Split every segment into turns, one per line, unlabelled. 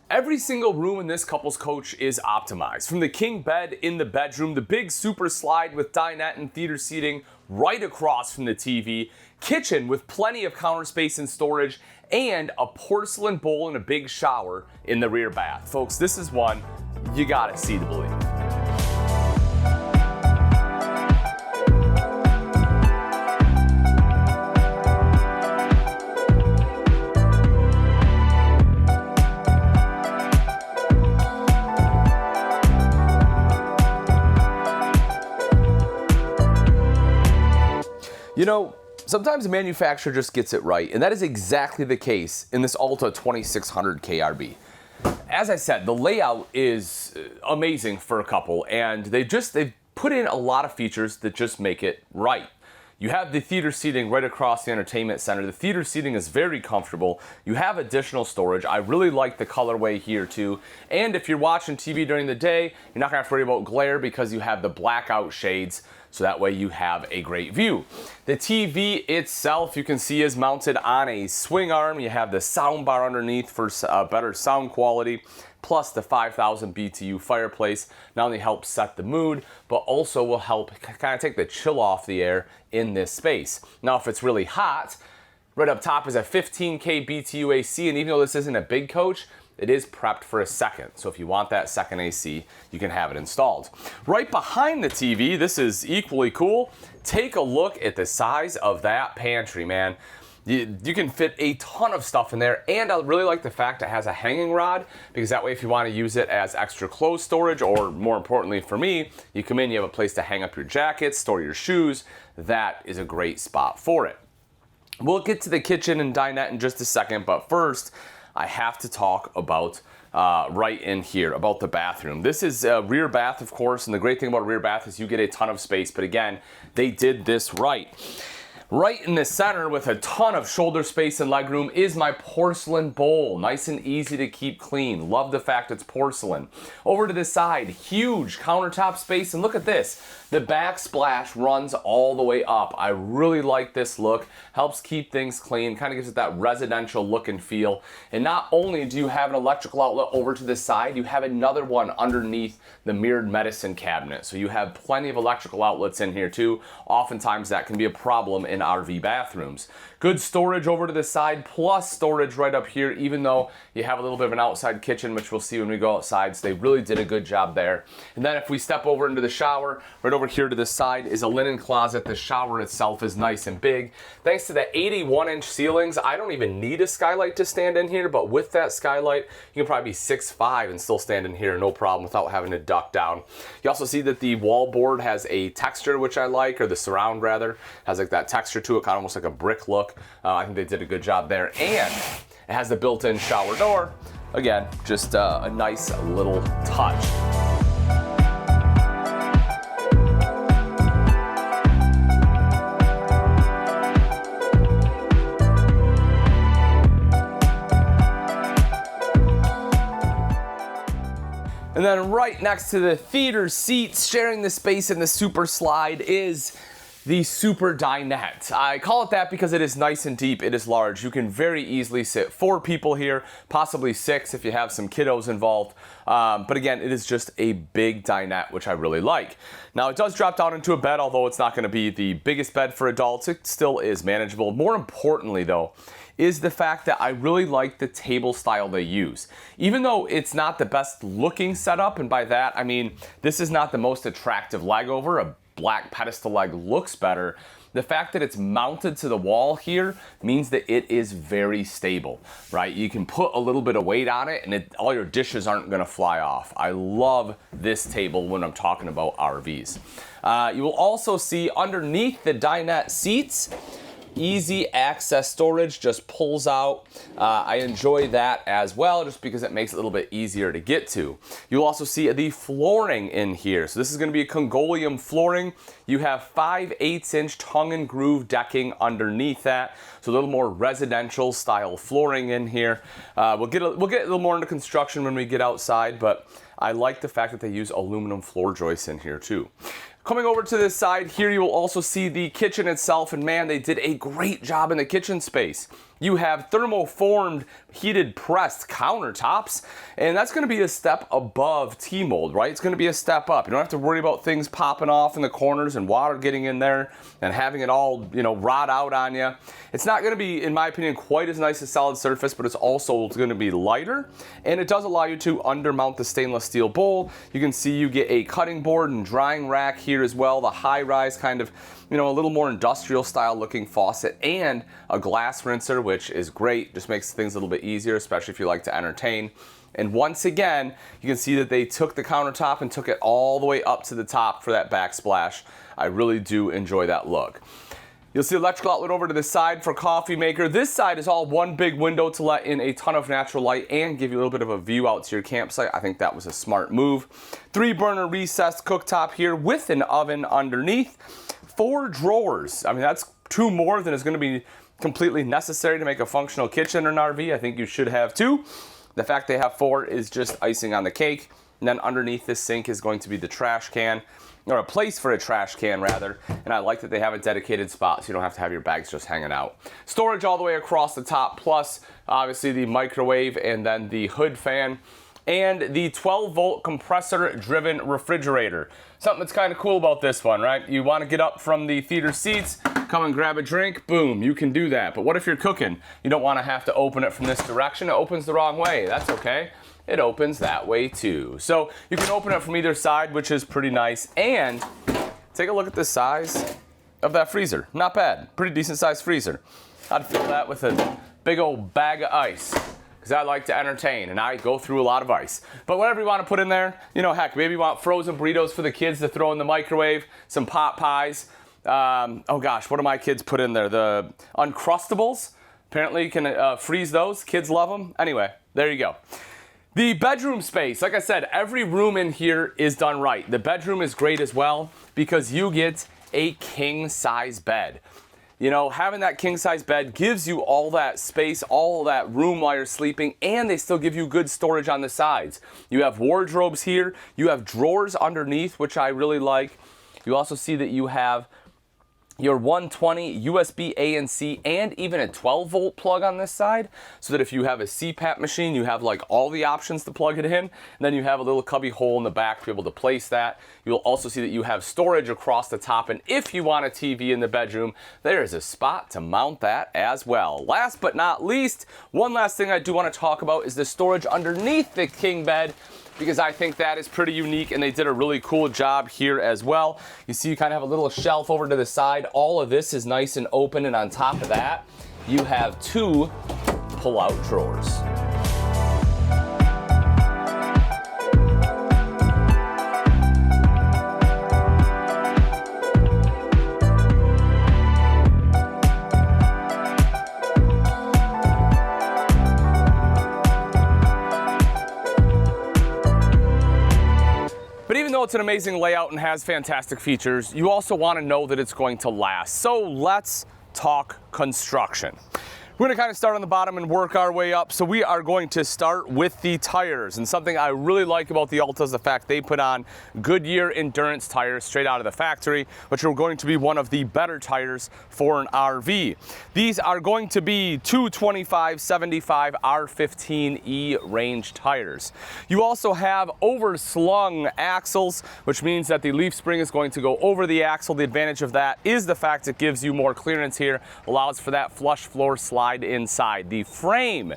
Every single room in this couple's coach is optimized. From the king bed in the bedroom, the big super slide with dinette and theater seating right across from the TV, kitchen with plenty of counter space and storage, and a porcelain bowl and a big shower in the rear bath. Folks, this is one you gotta see to believe. You know, sometimes a manufacturer just gets it right, and that is exactly the case in this Alta 2600KRB. As I said, the layout is amazing for a couple, and they've put in a lot of features that just make it right. You have the theater seating right across the entertainment center. The theater seating is very comfortable. You have additional storage. I really like the colorway here too. And if you're watching TV during the day, you're not gonna have to worry about glare because you have the blackout shades, so that way you have a great view. The TV itself, you can see, is mounted on a swing arm. You have the sound bar underneath for better sound quality, plus the 5,000 BTU fireplace. Not only helps set the mood, but also will help kind of take the chill off the air in this space. Now, if it's really hot, right up top is a 15K BTU AC, and even though this isn't a big coach, it is prepped for a second. So if you want that second AC, you can have it installed. Right behind the TV, this is equally cool. Take a look at the size of that pantry, man. You can fit a ton of stuff in there, and I really like the fact it has a hanging rod, because that way if you want to use it as extra clothes storage, or more importantly for me, you come in, you have a place to hang up your jackets, store your shoes. That is a great spot for it. We'll get to the kitchen and dinette in just a second, but first, I have to talk about right in here, about the bathroom. This is a rear bath, of course, and the great thing about a rear bath is you get a ton of space, but again, they did this right. Right in the center with a ton of shoulder space and legroom is my porcelain bowl. Nice and easy to keep clean. Love the fact it's porcelain. Over to the side, huge countertop space, and look at this. The backsplash runs all the way up. I really like this look. Helps keep things clean, kind of gives it that residential look and feel. And not only do you have an electrical outlet over to the side, you have another one underneath the mirrored medicine cabinet. So you have plenty of electrical outlets in here too. Oftentimes that can be a problem in RV bathrooms. Good storage over to the side, plus storage right up here, even though you have a little bit of an outside kitchen, which we'll see when we go outside. So they really did a good job there. And then if we step over into the shower, right over here to the side is a linen closet. The shower itself is nice and big. Thanks to the 81-inch ceilings, I don't even need a skylight to stand in here, but with that skylight, you can probably be 6'5" and still stand in here, no problem, without having to duck down. You also see that the wall board has a texture, which I like, or the surround rather, has like that texture to it, kind of almost like a brick look. I think they did a good job there. And it has the built-in shower door. Again, just a nice little touch. And then right next to the theater seats, sharing the space in the super slide, is the super dinette. I call it that because it is nice and deep, it is large. You can very easily sit 4 people here, possibly 6 if you have some kiddos involved. But again, it is just a big dinette, which I really like. Now it does drop down into a bed, although it's not gonna be the biggest bed for adults, it still is manageable. More importantly though, is the fact that I really like the table style they use. Even though it's not the best looking setup, and by that I mean this is not the most attractive leg over, a black pedestal leg looks better. The fact that it's mounted to the wall here means that it is very stable, right? You can put a little bit of weight on it and all your dishes aren't gonna fly off. I love this table when I'm talking about RVs. You will also see underneath the dinette seats, easy access storage, just pulls out. I enjoy that as well, just because it makes it a little bit easier to get to. You'll also see the flooring in here. So this is going to be a Congolium flooring. You have 5/8" tongue and groove decking underneath that, so a little more residential style flooring in here. We'll get a little more into construction when we get outside, but I like the fact that they use aluminum floor joists in here too. Coming over to this side here, you will also see the kitchen itself, and man, they did a great job in the kitchen space. You have thermoformed heated pressed countertops, and that's going to be a step above T-mold, right? It's going to be a step up. You don't have to worry about things popping off in the corners and water getting in there and having it all, rot out on you. It's not going to be, in my opinion, quite as nice as solid surface, but it's also going to be lighter, and it does allow you to undermount the stainless steel bowl. You can see you get a cutting board and drying rack here as well, the high-rise kind of, a little more industrial style looking faucet, and a glass rinser, which is great. Just makes things a little bit easier, especially if you like to entertain. And once again, you can see that they took the countertop and took it all the way up to the top for that backsplash. I really do enjoy that look. You'll see electrical outlet over to the side for coffee maker. This side is all one big window to let in a ton of natural light and give you a little bit of a view out to your campsite. I think that was a smart move. 3-burner recessed cooktop here with an oven underneath. 4 drawers. I mean, that's 2 more than is going to be completely necessary to make a functional kitchen in an RV. I think you should have 2. The fact they have 4 is just icing on the cake. And then underneath this sink is going to be the trash can, or a place for a trash can rather. And I like that they have a dedicated spot so you don't have to have your bags just hanging out. Storage all the way across the top, plus obviously the microwave and then the hood fan. And the 12-volt compressor-driven refrigerator. Something that's kind of cool about this one, right? You want to get up from the theater seats, come and grab a drink, boom, you can do that. But what if you're cooking? You don't want to have to open it from this direction. It opens the wrong way. That's okay. It opens that way too. So you can open it from either side, which is pretty nice. And take a look at the size of that freezer. Not bad. Pretty decent sized freezer. I'd fill that with a big old bag of ice, because I like to entertain and I go through a lot of ice. But whatever you want to put in there, heck, maybe you want frozen burritos for the kids to throw in the microwave, some pot pies. Oh gosh, what do my kids put in there? The Uncrustables. Apparently you can freeze those. Kids love them. Anyway, there you go. The bedroom space, like I said, every room in here is done right. The bedroom is great as well because you get a king size bed. Having that king size bed gives you all that space, all that room while you're sleeping, and they still give you good storage on the sides. You have wardrobes here, you have drawers underneath, which I really like. You also see that you have your 120 USB A and C and even a 12-volt plug on this side, so that if you have a CPAP machine, you have like all the options to plug it in. And then you have a little cubby hole in the back to be able to place that. You'll also see that you have storage across the top, and if you want a TV in the bedroom, there is a spot to mount that as well. Last but not least, one last thing I do want to talk about is the storage underneath the king bed, because I think that is pretty unique and they did a really cool job here as well. You see you kind of have a little shelf over to the side. All of this is nice and open, and on top of that, you have 2 pull-out drawers. But even though it's an amazing layout and has fantastic features, you also want to know that it's going to last. So let's talk construction. We're going to kind of start on the bottom and work our way up. So we are going to start with the tires. And something I really like about the Alta is the fact they put on Goodyear endurance tires straight out of the factory, which are going to be one of the better tires for an RV. These are going to be 225/75 R15E range tires. You also have overslung axles, which means that the leaf spring is going to go over the axle. The advantage of that is the fact it gives you more clearance here, allows for that flush floor slide inside. The frame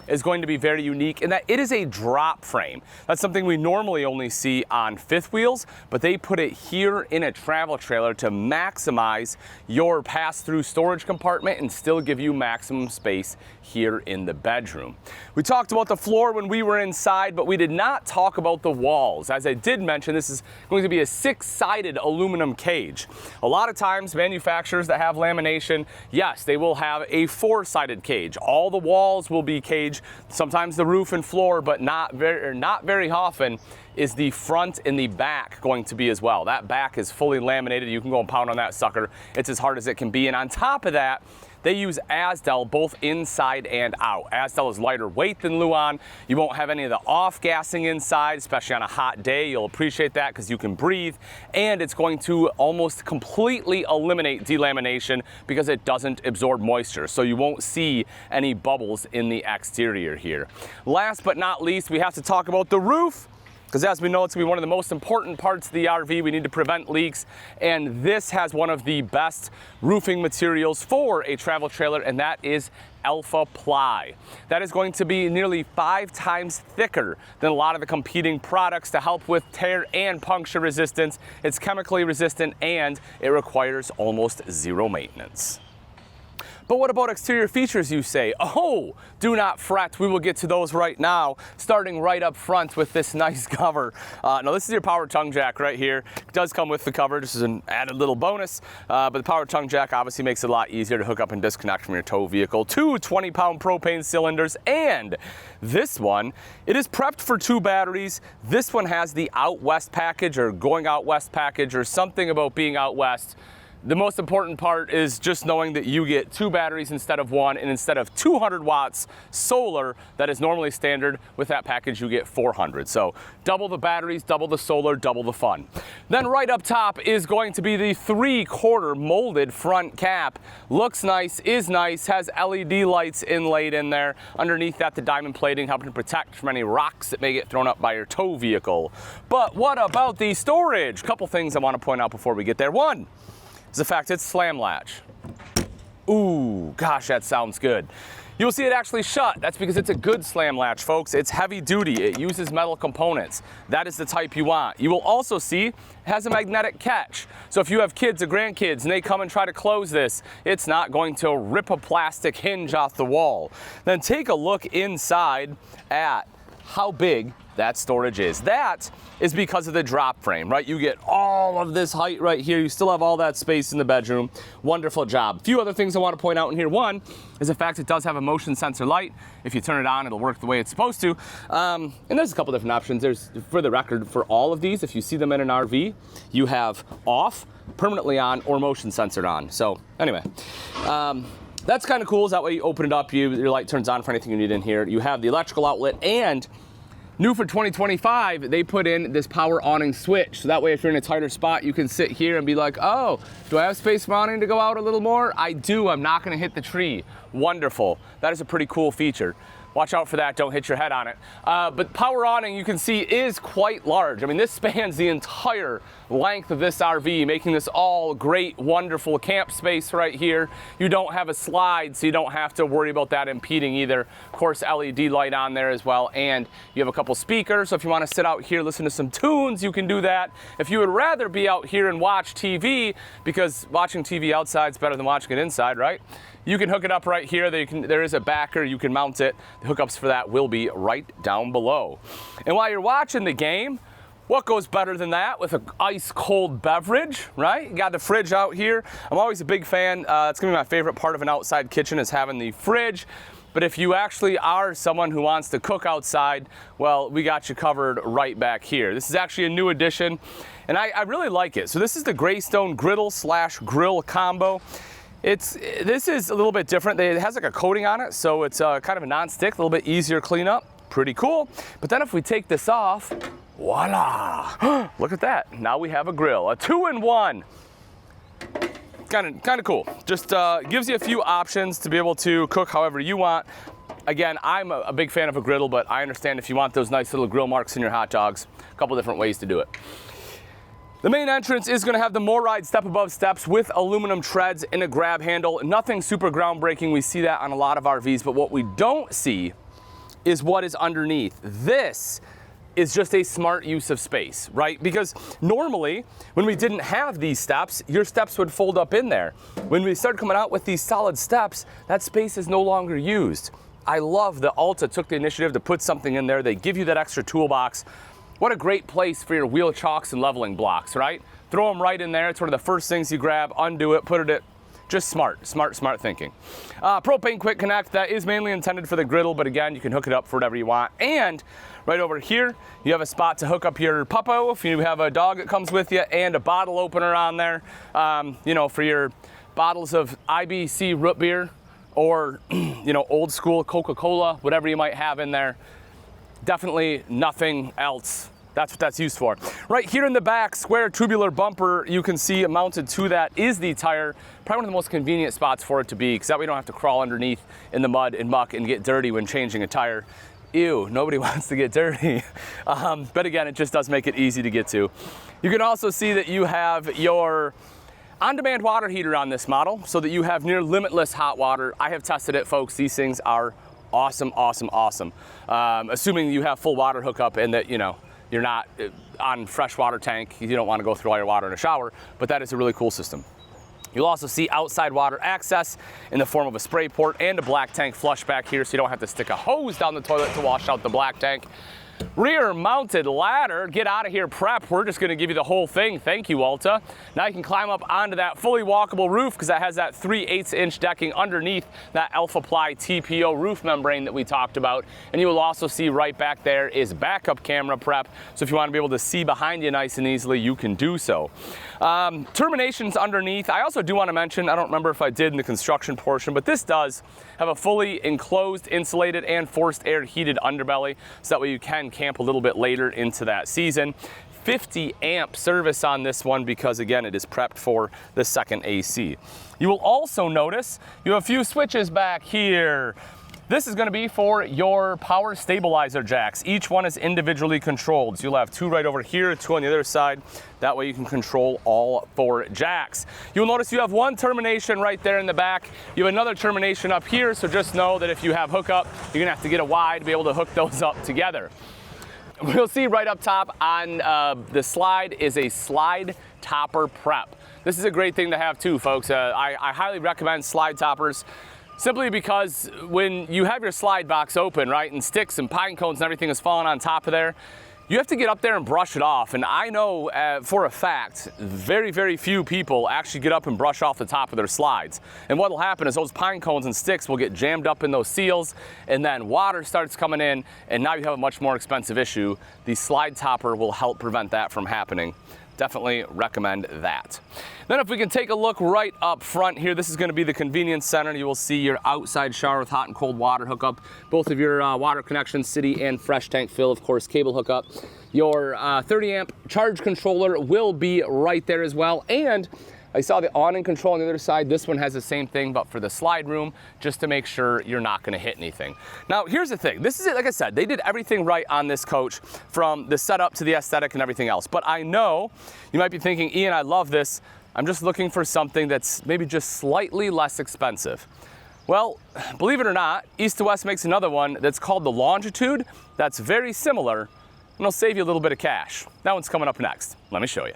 is going to be very unique in that it is a drop frame. That's something we normally only see on fifth wheels, but they put it here in a travel trailer to maximize your pass-through storage compartment and still give you maximum space here in the bedroom. We talked about the floor when we were inside, but we did not talk about the walls. As I did mention, this is going to be a 6-sided aluminum cage. A lot of times manufacturers that have lamination, yes, they will have a 4-sided cage. All the walls will be caged, sometimes the roof and floor, but not very often is the front and the back going to be as well. That back is fully laminated. You can go and pound on that sucker. It's as hard as it can be. And on top of that, They use Asdel both inside and out. Asdel is lighter weight than Luan. You won't have any of the off-gassing inside, especially on a hot day. You'll appreciate that because you can breathe. And it's going to almost completely eliminate delamination because it doesn't absorb moisture. So you won't see any bubbles in the exterior here. Last but not least, we have to talk about the roof, because as we know, it's going to be one of the most important parts of the RV. We need to prevent leaks, and this has one of the best roofing materials for a travel trailer, and that is Alpha Ply. That is going to be nearly 5 times thicker than a lot of the competing products to help with tear and puncture resistance. It's chemically resistant, and it requires almost zero maintenance. But what about exterior features, you say? Oh, do not fret. We will get to those right now, starting right up front with this nice cover. Now, this is your power tongue jack right here. It does come with the cover. This is an added little bonus. But the power tongue jack obviously makes it a lot easier to hook up and disconnect from your tow vehicle. 2 20-pound propane cylinders. And this one, it is prepped for 2 batteries. This one has the out west package, or going out west package, or something about being out west. The most important part is just knowing that you get 2 batteries instead of 1, and instead of 200 watts solar that is normally standard, with that package you get 400. So double the batteries, double the solar, double the fun. Then right up top is going to be the 3/4 molded front cap. Looks nice, is nice, has LED lights inlaid in there. Underneath that, the diamond plating helping to protect from any rocks that may get thrown up by your tow vehicle. But what about the storage? Couple things I want to point out before we get there. One is the fact it's slam latch. Ooh, gosh, that sounds good. You'll see it actually shut. That's because it's a good slam latch, folks. It's heavy duty. It uses metal components. That is the type you want. You will also see it has a magnetic catch. So if you have kids or grandkids and they come and try to close this, it's not going to rip a plastic hinge off the wall. Then take a look inside at how big that storage is. That is because of the drop frame, right? You get all of this height right here. You still have all that space in the bedroom. Wonderful job. A few other things I want to point out in here. One is the fact it does have a motion sensor light. If you turn it on, it'll work the way it's supposed to. And there's a couple different options. There's, for the record, for all of these, if you see them in an RV, you have off, permanently on, or motion censored on. So anyway, that's kind of cool. Is that way you open it up, your light turns on for anything you need in here. You have the electrical outlet, and new for 2025, they put in this power awning switch. So that way if you're in a tighter spot, you can sit here and be like, oh, do I have space for awning to go out a little more? I do, I'm not gonna hit the tree. Wonderful. That is a pretty cool feature. Watch out for that, don't hit your head on it. But power awning, you can see, is quite large. I mean, this spans the entire length of this RV, making this all great, wonderful camp space right here. You don't have a slide, so you don't have to worry about that impeding either. Of course, LED light on there as well, and you have a couple speakers, so if you want to sit out here, listen to some tunes, you can do that. If you would rather be out here and watch TV, because watching TV outside is better than watching it inside, right? You can hook it up right here. There is a backer, you can mount it. The hookups for that will be right down below. And while you're watching the game, what goes better than that with an ice cold beverage, right? You got the fridge out here. I'm always a big fan. It's gonna be my favorite part of an outside kitchen, is having the fridge. But if you actually are someone who wants to cook outside, well, we got you covered right back here. This is actually a new addition, and I really like it. So this is the Greystone griddle / grill combo. This is a little bit different. It has like a coating on it, so it's kind of a non-stick, a little bit easier to clean up. Pretty cool. But then if we take this off, voila! Look at that. Now we have a grill, a 2-in-1. Kind of cool. Just gives you a few options to be able to cook however you want. Again, I'm a big fan of a griddle, but I understand if you want those nice little grill marks in your hot dogs, a couple different ways to do it. The main entrance is going to have the MORryde step above steps with aluminum treads and a grab handle. Nothing super groundbreaking. We see that on a lot of RVs, but what we don't see is what is underneath. This is just a smart use of space, right? Because normally, when we didn't have these steps, your steps would fold up in there. When we started coming out with these solid steps, that space is no longer used. I love that Alta took the initiative to put something in there. They give you that extra toolbox. What a great place for your wheel chocks and leveling blocks, right? Throw them right in there. It's one of the first things you grab, undo it, put it, just smart thinking. Propane quick connect, that is mainly intended for the griddle, but again, you can hook it up for whatever you want. And right over here, you have a spot to hook up your puppo if you have a dog that comes with you, and a bottle opener on there, you know, for your bottles of IBC root beer. or you know, old school Coca-Cola, whatever you might have in there. Definitely nothing else. That's what that's used for. Right here in the back, square tubular bumper, you can see mounted to that is the tire. Probably one of the most convenient spots for it to be, because that way you don't have to crawl underneath in the mud and muck and get dirty when changing a tire. Ew, nobody wants to get dirty. But again, it just does make it easy to get to. You can also see that you have your on-demand water heater on this model, so that you have near limitless hot water. I have tested it, folks. These things are awesome, awesome, awesome. Assuming you have full water hookup and that, you know, you're not on freshwater tank, you don't want to go through all your water in a shower, but that is a really cool system. You'll also see outside water access in the form of a spray port and a black tank flush back here, so you don't have to stick a hose down the toilet to wash out the black tank. Rear mounted ladder, get out of here prep. We're just gonna give you the whole thing. Thank you, Alta. Now you can climb up onto that fully walkable roof, because that has that 3/8" decking underneath that Alpha Ply TPO roof membrane that we talked about. And you will also see right back there is backup camera prep. So if you wanna be able to see behind you nice and easily, you can do so. Terminations underneath. I also do wanna mention, I don't remember if I did in the construction portion, but this does have a fully enclosed, insulated, and forced air heated underbelly, so that way you can camp a little bit later into that season. 50 amp service on this one, because again, it is prepped for the second AC. You will also notice you have a few switches back here. This is going to be for your power stabilizer jacks. Each one is individually controlled. So you'll have 2 right over here, 2 on the other side. That way you can control all 4 jacks. You'll notice you have 1 termination right there in the back. You have another termination up here, so just know that if you have hookup, you're gonna have to get a Y to be able to hook those up together. We'll see right up top on the slide is a slide topper prep. This is a great thing to have too, folks. I highly recommend slide toppers, simply because when you have your slide box open, right, and sticks and pine cones and everything is falling on top of there, you have to get up there and brush it off. And I know for a fact, very, very few people actually get up and brush off the top of their slides. And what will happen is those pine cones and sticks will get jammed up in those seals, and then water starts coming in, and now you have a much more expensive issue. The slide topper will help prevent that from happening. Definitely recommend that. Then if we can take a look right up front here, this is going to be the convenience center. You will see your outside shower with hot and cold water hookup, both of your water connections, city and fresh tank fill, of course, cable hookup. Your 30 amp charge controller will be right there as well. And I saw the awning control on the other side. This one has the same thing, but for the slide room, just to make sure you're not gonna hit anything. Now, here's the thing. This is it, like I said, they did everything right on this coach, from the setup to the aesthetic and everything else. But I know you might be thinking, Ian, I love this. I'm just looking for something that's maybe just slightly less expensive. Well, believe it or not, East to West makes another one that's called the Longitude. That's very similar, and it'll save you a little bit of cash. That one's coming up next. Let me show you.